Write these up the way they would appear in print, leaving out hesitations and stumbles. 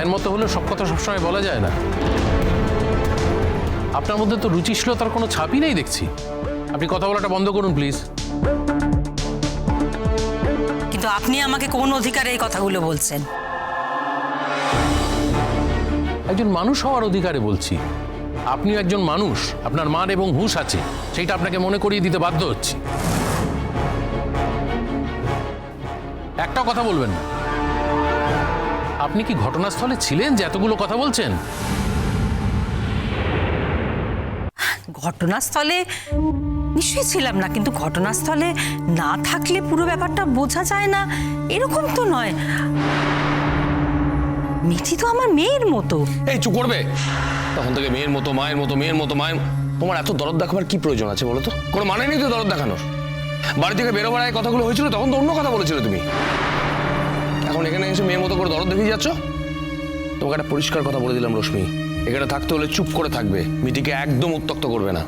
মায়ের মতো হলে সব কথা সবসময় বলা যায় না। আপনার মধ্যে তো রুচিশীলতার কোনো ছাপই নেই দেখছি। আপনি কথা বলাটা বন্ধ করুন প্লিজ। কিন্তু আপনি আমাকে কোন অধিকারে এই কথাগুলো বলছেন? একজন মানুষ হওয়ার অধিকারে বলছি। আপনিও একজন মানুষ, আপনার মান এবং হুঁশ আছে, সেটা আপনাকে মনে করিয়ে দিতে বাধ্য হচ্ছি। একটা কথা বলবেন না। আপনি কি ঘটনাস্থলে ছিলেন যে এতগুলো কথা বলছেন? ঘটনাস্থলে নিশ্চয়ই ছিলাম না, কিন্তু ঘটনাস্থলে না থাকলে পুরো ব্যাপারটা বোঝা যায় না এরকম তো নয়। মিঠি তো আমার মেয়ের মতো। এই চুপ করবে। তখন থেকে মেয়ের মতো, মায়ের মতো, মেয়ের মতো, মায়ের। তোমার এত দরদ দেখাবার কি প্রয়োজন আছে বলো তো? কোনো মানে নেই তো দরদ দেখানোর। বাড়ি থেকে বেরোবার আগে কথাগুলো হয়েছিল তখন তো অন্য কথা বলেছিলে তুমি। এখন এখানে এসে মেয়ের মতো করে দরদ দেখিয়ে যাচ্ছ। তোমাকে একটা পরিষ্কার কথা বলে দিলাম রশ্মি, এখানে থাকতে হলে চুপ করে থাকবে, মিঠিকে একদম উত্ত্যক্ত করবে না।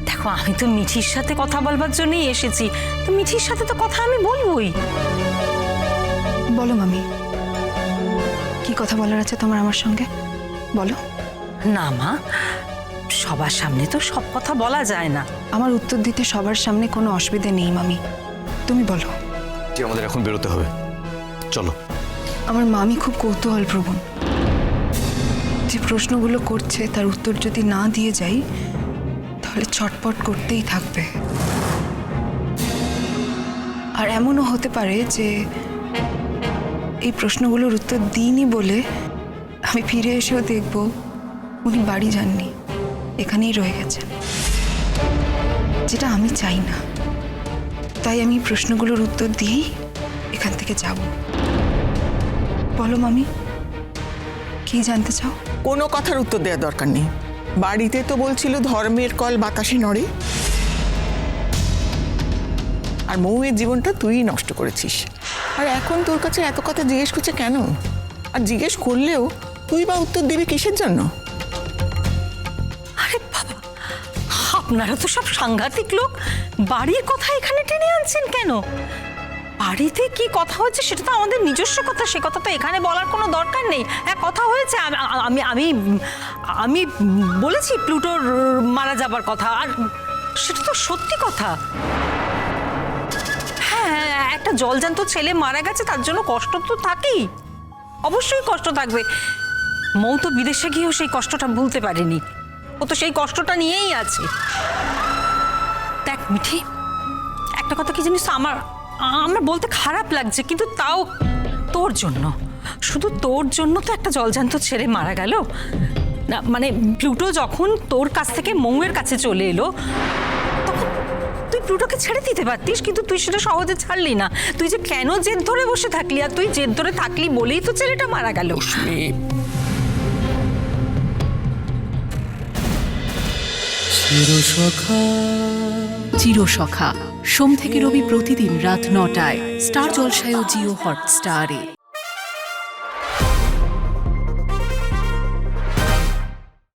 দেখো, আমি তো মিঠির সাথে কথা বলবার জন্যই এসেছি, তো মিঠির সাথে তো কথা আমি বলবোই। বলো মামি, কি কথা বলার আছে তোমার আমার সঙ্গে, বলো। না মা, সবার সামনে তো সব কথা বলা যায় না। আমার উত্তর দিতে সবার সামনে কোনো অসুবিধা নেই মামি, তুমি বলো। যে আমাদের এখন বেরোতে হবে, চলো। আমার মামি খুব কৌতূহল প্রবণ। যে প্রশ্নগুলো করছে তার উত্তর যদি না দিয়ে যাই তাহলে ছটপট করতেই থাকবে। আর এমনও হতে পারে যে এই প্রশ্নগুলোর উত্তর দিইনি বলে আমি ফিরে এসেও দেখব উনি বাড়ি যাননি, এখানেই রয়ে গেছেন, যেটা আমি চাই না। তাই আমি প্রশ্নগুলোর উত্তর দিয়েই এখান থেকে যাব। বলো মামি, কি জানতে চাও? কোনো কথার উত্তর দেওয়ার দরকার নেই। বাড়িতে তো বলছিল ধর্মের কল বাতাসে নড়ে, আর মৌয়ের জীবনটা তুই নষ্ট করেছিস। আর এখন তোর কাছে এত কথা জিজ্ঞেস করছে কেন? আর জিজ্ঞেস করলেও তুই বা উত্তর দিবি কিসের জন্য? আরে বাবা, আপনারা তো সব সাংঘাতিক লোক। বাড়ির কথা এখানে টেনে আনছেন কেন? বাড়িতে কি কথা হয়েছে সেটা তো আমাদের নিজস্ব কথা, সে কথা তো এখানে বলার কোনো দরকার নেই। হ্যাঁ, কথা হয়েছে, আমি আমি আমি বলেছি প্লুটোর মারা যাবার কথা, আর সেটা তো সত্যি কথা। হ্যাঁ, একটা জলজান্ত ছেলে মারা গেছে, তার জন্য কষ্ট তো থাকেই, অবশ্যই কষ্ট থাকবে। মৌ তো বিদেশে গিয়েও সেই কষ্টটা ভুলতে পারেনি, ও তো সেই কষ্টটা নিয়েই আছে। দেখ মিঠি, একটা কথা কি জানিস, আমার বলতে খারাপ লাগছে, কিন্তু তাও তোর জন্য, শুধু তোর জন্য তো একটা জলজান্ত ছেড়ে মারা গেল না। মানে প্লুটো যখন তোর কাছ থেকে মৌয়ের কাছে চলে এলো তখন তুই প্লুটোকে ছেড়ে দিতে পারতিস, কিন্তু তুই সেটা সহজে ছাড়লি না। তুই যে কেন জেদ ধরে বসে থাকলি, আর তুই জেদ ধরে থাকলি বলেই তো ছেলেটা মারা গেল। চিরসখা সোম থেকে রবি প্রতিদিন রাত ৯টায় স্টার জলসায় ও জিও হটস্টারে।